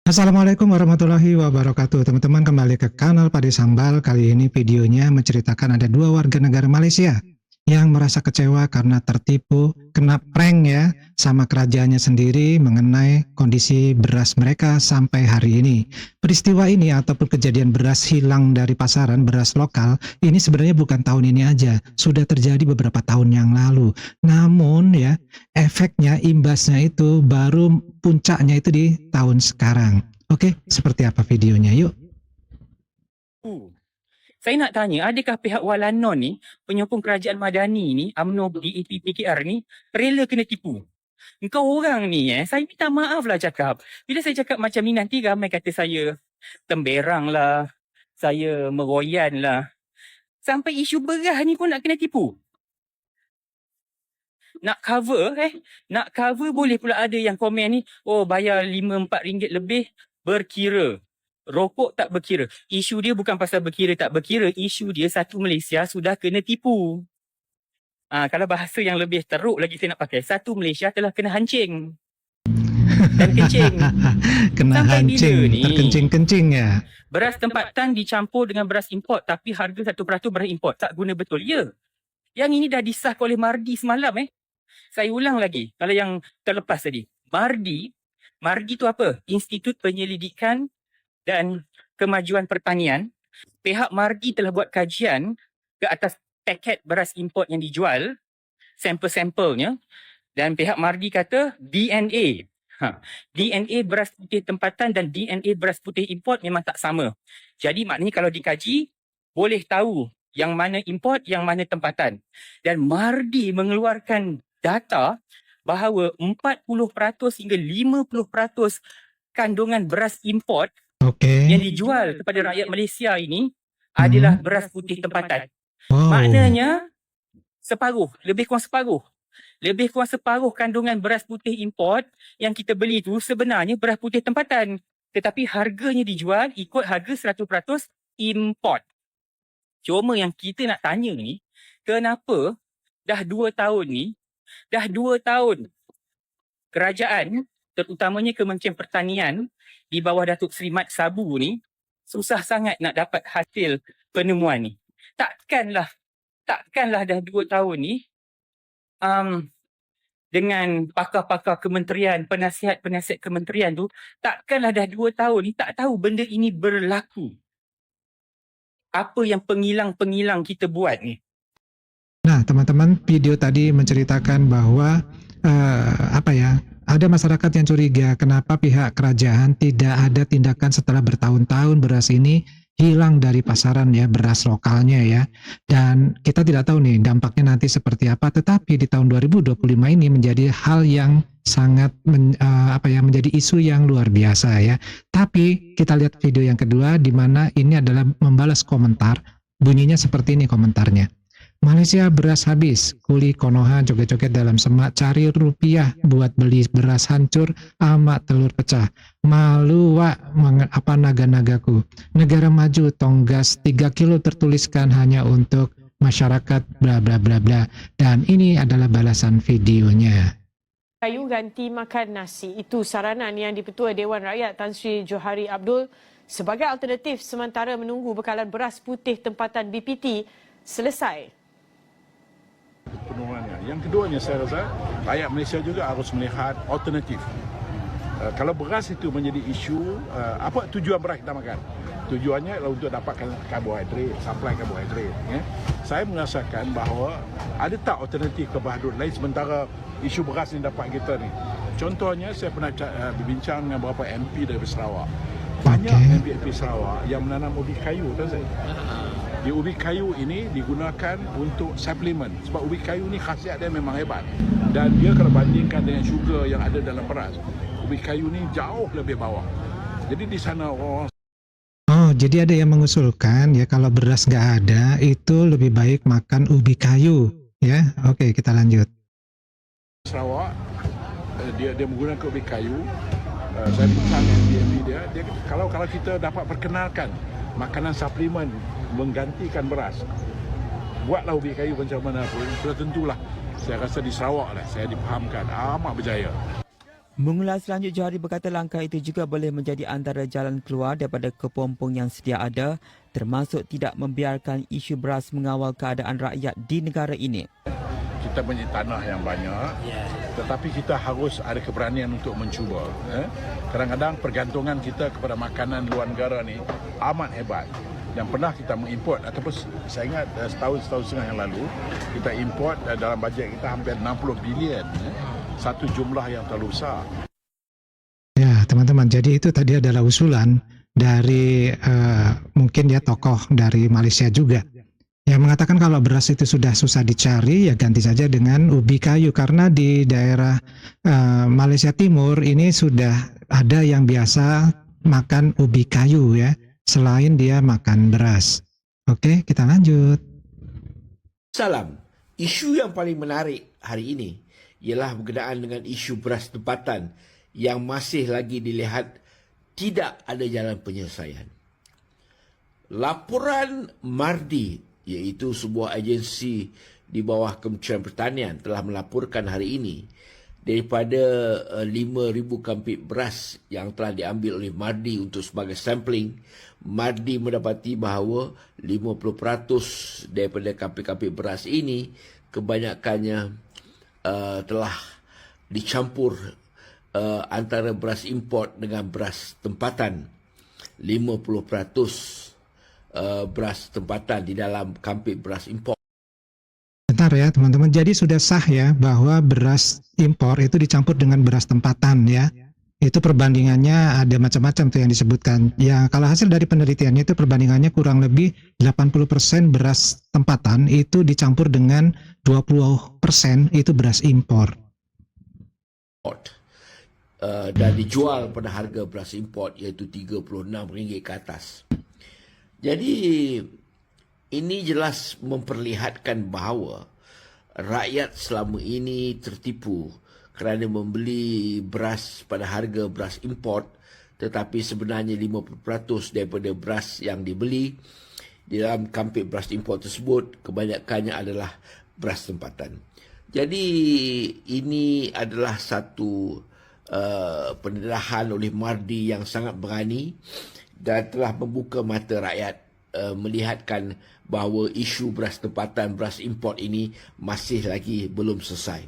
Assalamualaikum warahmatullahi wabarakatuh. Teman-teman, kembali ke kanal Padi Sambal. Kali ini videonya menceritakan ada dua warga negara Malaysia yang merasa kecewa karena tertipu, kena prank ya, sama kerajaannya sendiri mengenai kondisi beras mereka sampai hari ini. Peristiwa ini ataupun kejadian beras hilang dari pasaran beras lokal ini sebenarnya bukan tahun ini aja, sudah terjadi beberapa tahun yang lalu. Namun ya, efeknya, imbasnya itu baru puncaknya itu di tahun sekarang. Oke, seperti apa videonya? Yuk. Saya nak tanya, adakah pihak Walanon ni, penyokong kerajaan Madani ni, UMNO, DAP, PKR ni, rela kena tipu? Engkau orang ni saya minta maaf lah cakap. Bila saya cakap macam ni nanti ramai kata saya temberang lah, saya meroyan lah. Sampai isu beras ni pun nak kena tipu. Nak cover boleh pula ada yang komen ni, oh bayar RM5-4 lebih berkira. Rokok tak berkira. Isu dia bukan pasal berkira tak berkira. Isu dia satu Malaysia sudah kena tipu. Kalau bahasa yang lebih teruk lagi saya nak pakai, satu Malaysia telah kena hancing. Dan kencing. Kena Sampai hancing, bila ni? terkencing-kencing ya. Beras tempatan dicampur dengan beras import tapi harga 1% beras import. Tak guna betul. Ya. Yang ini dah disahkan oleh Mardi semalam Saya ulang lagi. Kalau yang terlepas tadi. Mardi tu apa? Institut Penyelidikan dan Kemajuan Pertanian. Pihak Mardi telah buat kajian ke atas paket beras import yang dijual, sampel-sampelnya, dan pihak Mardi kata DNA. DNA beras putih tempatan dan DNA beras putih import memang tak sama. Jadi maknanya kalau dikaji, boleh tahu yang mana import, yang mana tempatan. Dan Mardi mengeluarkan data bahawa 40% hingga 50% kandungan beras import yang dijual kepada rakyat Malaysia ini adalah beras putih tempatan. Wow. Maknanya separuh, lebih kurang separuh. Lebih kurang separuh kandungan beras putih import yang kita beli tu sebenarnya beras putih tempatan. Tetapi harganya dijual ikut harga 100% import. Cuma yang kita nak tanya ni, kenapa dah 2 tahun ni, dah 2 tahun kerajaan, terutamanya Kementerian Pertanian di bawah Datuk Seri Mat Sabu ni, susah sangat nak dapat hasil penemuan ni. Takkanlah dah 2 tahun ni, dengan pakar-pakar kementerian, penasihat-penasihat kementerian tu, takkanlah dah 2 tahun ni tak tahu benda ini berlaku. Apa yang pengilang-pengilang kita buat ni? Nah, teman-teman, video tadi menceritakan bahwa ada masyarakat yang curiga kenapa pihak kerajaan tidak ada tindakan setelah bertahun-tahun beras ini hilang dari pasaran ya, beras lokalnya ya. Dan kita tidak tahu nih dampaknya nanti seperti apa, tetapi di tahun 2025 ini menjadi hal yang sangat menjadi isu yang luar biasa ya. Tapi kita lihat video yang kedua di mana ini adalah membalas komentar. Bunyinya seperti ini komentarnya. Malaysia beras habis, kuli Konoha joget-joget dalam semak cari rupiah buat beli beras hancur, amat telur pecah. Malu wak, apa naga-nagaku. Negara maju tonggas 3 kilo tertuliskan hanya untuk masyarakat bla bla bla bla. Dan ini adalah balasan videonya. Kayu ganti makan nasi. Itu saranan yang di-Petua Dewan Rakyat Tan Sri Johari Abdul sebagai alternatif sementara menunggu bekalan beras putih tempatan BPT selesai. Penurunan. Yang keduanya saya rasa rakyat Malaysia juga harus melihat alternatif. Kalau beras itu menjadi isu, apa tujuan beras kita makan? Tujuannya adalah untuk dapatkan karbohidrat, supply karbohidrat. Ya. Saya merasakan bahawa ada tak alternatif karbohidrat lain sementara isu beras ini dapat kita ni. Contohnya saya pernah berbincang dengan beberapa MP dari Sarawak. Banyak MP Sarawak yang menanam ubi kayu, tahu saya. Di ubi kayu ini digunakan untuk suplemen sebab ubi kayu ni khasiat dia memang hebat dan dia kalau bandingkan dengan sugar yang ada dalam beras, ubi kayu ni jauh lebih bawah. Jadi di sana orang jadi ada yang mengusulkan ya kalau beras nggak ada itu lebih baik makan ubi kayu ya. Oke, kita lanjut. Sarawak dia menggunakan ubi kayu. Saya bincang dengan dia kalau kita dapat perkenalkan makanan suplemen menggantikan beras, buatlah ubi kayu macam mana pun, sudah tentulah saya rasa di Sarawak lah saya dipahamkan amat berjaya. Mengulas lanjut, Johari berkata langkah itu juga boleh menjadi antara jalan keluar daripada kepompong yang sedia ada, termasuk tidak membiarkan isu beras mengawal keadaan rakyat di negara ini. Kita punya tanah yang banyak, tetapi kita harus ada keberanian untuk mencuba. Kadang-kadang pergantungan kita kepada makanan luar negara ni amat hebat. Dan pernah kita mengimport, ataupun saya ingat setahun setengah yang lalu, kita import dalam bajet kita hampir 60 bilion. Satu jumlah yang terlalu besar. Ya, teman-teman, jadi itu tadi adalah usulan dari mungkin ya tokoh dari Malaysia juga yang mengatakan kalau beras itu sudah susah dicari, ya ganti saja dengan ubi kayu, karena di daerah Malaysia Timur ini sudah ada yang biasa makan ubi kayu ya, selain dia makan beras. Oke, kita lanjut. Salam. Isu yang paling menarik hari ini ialah berkenaan dengan isu beras tempatan yang masih lagi dilihat tidak ada jalan penyelesaian. Laporan Mardi, iaitu sebuah agensi di bawah Kementerian Pertanian, telah melaporkan hari ini daripada 5,000 kampit beras yang telah diambil oleh Mardi untuk sebagai sampling. Mardi mendapati bahawa 50% daripada kampit-kampit beras ini kebanyakannya telah dicampur antara beras import dengan beras tempatan. 50% beras tempatan di dalam kampit beras import. Bentar ya teman-teman, jadi sudah sah ya bahwa beras impor itu dicampur dengan beras tempatan ya. Itu perbandingannya ada macam-macam tuh yang disebutkan. Ya kalau hasil dari penelitiannya itu perbandingannya kurang lebih 80% beras tempatan itu dicampur dengan 20% itu beras impor. Dan dijual pada harga beras import iaitu RM36 ke atas. Jadi ini jelas memperlihatkan bahawa rakyat selama ini tertipu kerana membeli beras pada harga beras import, tetapi sebenarnya 50% daripada beras yang dibeli di dalam kampit beras import tersebut kebanyakannya adalah beras tempatan. Jadi ini adalah satu pendedahan oleh Mardi yang sangat berani dan telah membuka mata rakyat melihatkan bahawa isu beras tempatan, beras import ini masih lagi belum selesai.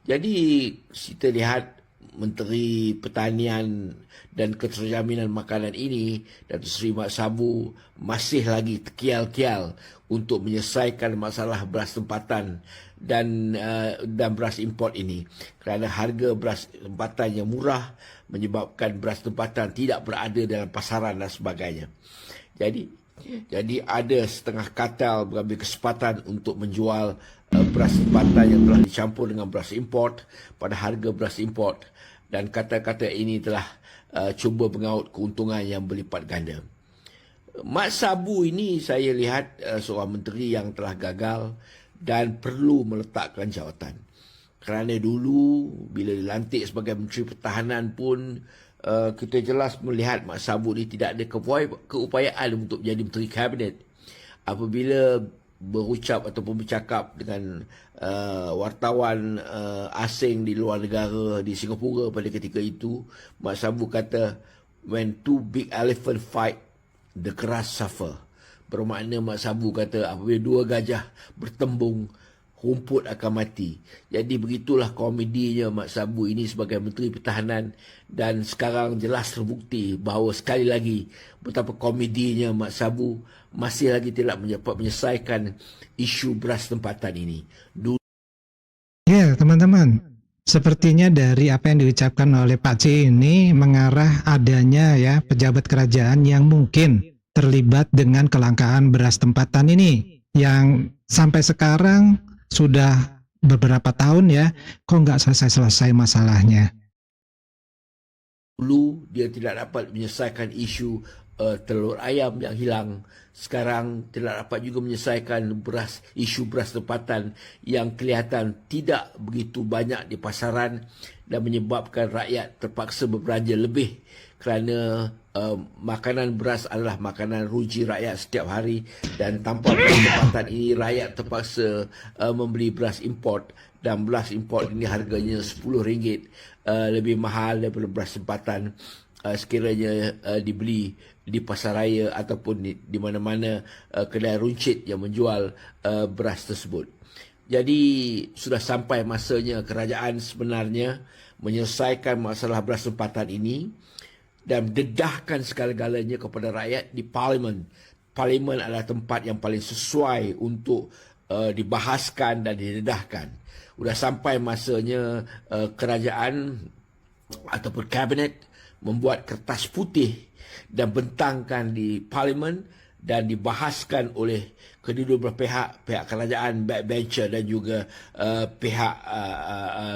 Jadi kita lihat Menteri Pertanian dan Keterjaminan Makanan ini, Datuk Seri Mat Sabu, masih lagi terkial-kial untuk menyelesaikan masalah beras tempatan dan beras import ini, kerana harga beras tempatan yang murah menyebabkan beras tempatan tidak berada dalam pasaran dan sebagainya. Jadi ada setengah kartel mengambil kesempatan untuk menjual beras tempatan yang telah dicampur dengan beras import pada harga beras import, dan kata-kata ini telah cuba mengaut keuntungan yang berlipat ganda. Mat Sabu ini saya lihat seorang menteri yang telah gagal dan perlu meletakkan jawatan. Kerana dulu bila dilantik sebagai Menteri Pertahanan pun kita jelas melihat Mat Sabu ini tidak ada keupayaan untuk menjadi Menteri Kabinet. Apabila berucap ataupun bercakap dengan wartawan asing di luar negara, di Singapura pada ketika itu, Mat Sabu kata, when two big elephant fight, the grass suffer. Bermakna Mat Sabu kata apabila dua gajah bertembung, rumput akan mati. Jadi begitulah komedinya Mat Sabu ini sebagai Menteri Pertahanan, dan sekarang jelas terbukti bahawa sekali lagi betapa komedinya Mat Sabu masih lagi tidak dapat menyelesaikan isu beras tempatan ini. Ya teman-teman, sepertinya dari apa yang diucapkan oleh Pak C ini mengarah adanya ya pejabat kerajaan yang mungkin terlibat dengan kelangkaan beras tempatan ini, yang sampai sekarang sudah beberapa tahun ya, kok nggak selesai-selesai masalahnya. Dulu dia tidak dapat menyelesaikan isu telur ayam yang hilang. Sekarang tidak dapat juga menyelesaikan isu beras tempatan yang kelihatan tidak begitu banyak di pasaran dan menyebabkan rakyat terpaksa berbelanja lebih kerana makanan beras adalah makanan ruji rakyat setiap hari, dan tanpa beras tempatan ini rakyat terpaksa membeli beras import dan beras import ini harganya RM10 lebih mahal daripada beras tempatan sekiranya dibeli di pasaraya ataupun di mana-mana kedai runcit yang menjual beras tersebut. Jadi sudah sampai masanya kerajaan sebenarnya menyelesaikan masalah beras tempatan ini dan dedahkan segala-galanya kepada rakyat di Parlimen. Parlimen adalah tempat yang paling sesuai untuk dibahaskan dan didedahkan. Sudah sampai masanya kerajaan ataupun kabinet membuat kertas putih dan bentangkan di Parlimen dan dibahaskan oleh kedua-dua pihak, pihak kerajaan, backbencher dan juga pihak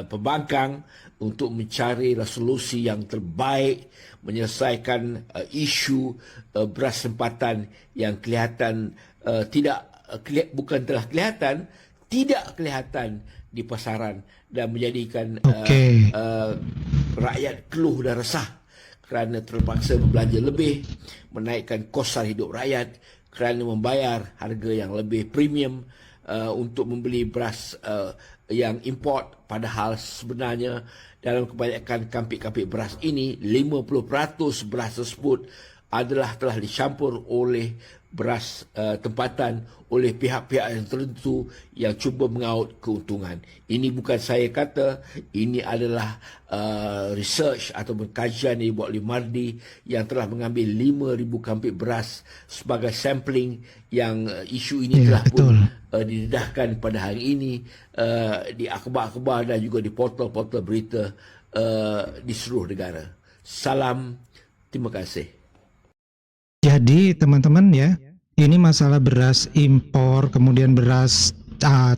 pembangkang untuk mencari resolusi yang terbaik menyelesaikan isu beras tempatan yang kelihatan bukan telah kelihatan, tidak kelihatan di pasaran dan menjadikan rakyat keluh dan resah kerana terpaksa berbelanja lebih, menaikkan kos sara hidup rakyat kerana membayar harga yang lebih premium untuk membeli beras yang import, padahal sebenarnya dalam kebanyakan kampik-kampik beras ini 50% beras tersebut adalah telah dicampur oleh beras tempatan oleh pihak-pihak yang tertentu yang cuba mengaut keuntungan. Ini bukan saya kata, ini adalah research ataupun kajian yang dibuat oleh Mardi yang telah mengambil 5,000 kampik beras sebagai sampling yang isu ini telah pun didedahkan pada hari ini di akhbar-akhbar dan juga di portal-portal berita di seluruh negara. Salam, terima kasih. Jadi teman-teman ya, ini masalah beras impor, kemudian beras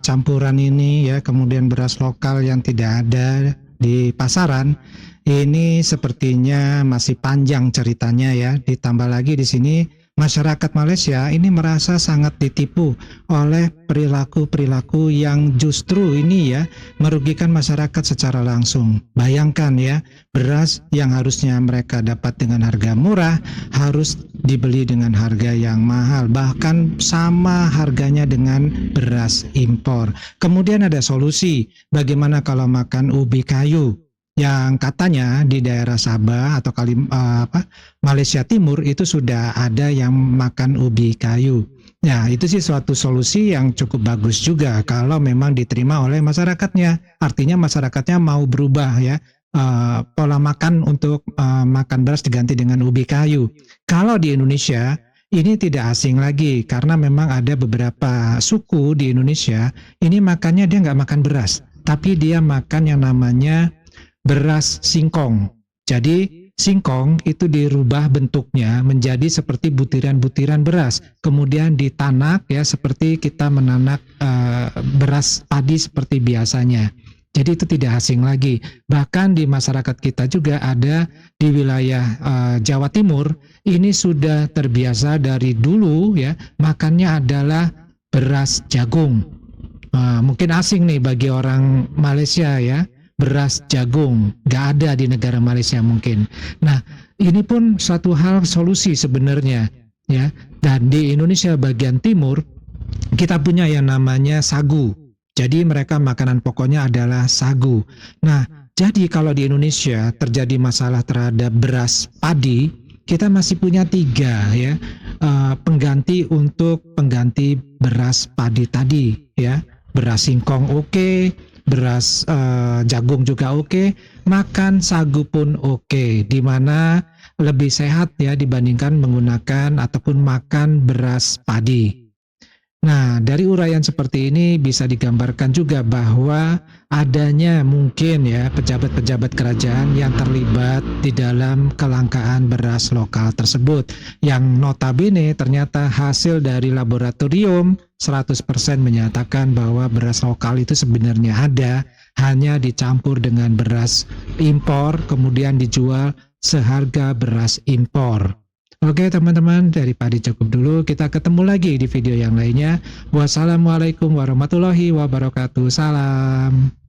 campuran ini ya, kemudian beras lokal yang tidak ada di pasaran, ini sepertinya masih panjang ceritanya ya. Ditambah lagi di sini masyarakat Malaysia ini merasa sangat ditipu oleh perilaku-perilaku yang justru ini ya merugikan masyarakat secara langsung. Bayangkan ya, beras yang harusnya mereka dapat dengan harga murah harus dibeli dengan harga yang mahal, bahkan sama harganya dengan beras impor. Kemudian ada solusi, bagaimana kalau makan ubi kayu yang katanya di daerah Sabah atau Malaysia Timur itu sudah ada yang makan ubi kayu. Ya, itu sih suatu solusi yang cukup bagus juga kalau memang diterima oleh masyarakatnya. Artinya masyarakatnya mau berubah ya, pola makan untuk makan beras diganti dengan ubi kayu. Kalau di Indonesia ini tidak asing lagi karena memang ada beberapa suku di Indonesia ini makannya dia nggak makan beras, tapi dia makan yang namanya beras singkong. Jadi singkong itu dirubah bentuknya menjadi seperti butiran-butiran beras, kemudian ditanak ya seperti kita menanak beras padi seperti biasanya. Jadi itu tidak asing lagi. Bahkan di masyarakat kita juga ada di wilayah Jawa Timur ini sudah terbiasa dari dulu ya makannya adalah beras jagung. Mungkin asing nih bagi orang Malaysia ya. Beras jagung nggak ada di negara Malaysia mungkin. Nah, ini pun suatu hal solusi sebenarnya ya. Dan di Indonesia bagian timur kita punya yang namanya sagu. Jadi mereka makanan pokoknya adalah sagu. Nah, jadi kalau di Indonesia terjadi masalah terhadap beras padi, kita masih punya 3 ya pengganti beras padi tadi ya. Beras singkong oke, beras jagung juga oke, makan sagu pun oke, di mana lebih sehat ya dibandingkan menggunakan ataupun makan beras padi. Nah, dari uraian seperti ini bisa digambarkan juga bahwa adanya mungkin ya pejabat-pejabat kerajaan yang terlibat di dalam kelangkaan beras lokal tersebut yang notabene ternyata hasil dari laboratorium 100% menyatakan bahwa beras lokal itu sebenarnya ada, hanya dicampur dengan beras impor kemudian dijual seharga beras impor. Oke teman-teman, dari Padi cukup dulu, kita ketemu lagi di video yang lainnya. Wassalamualaikum warahmatullahi wabarakatuh. Salam.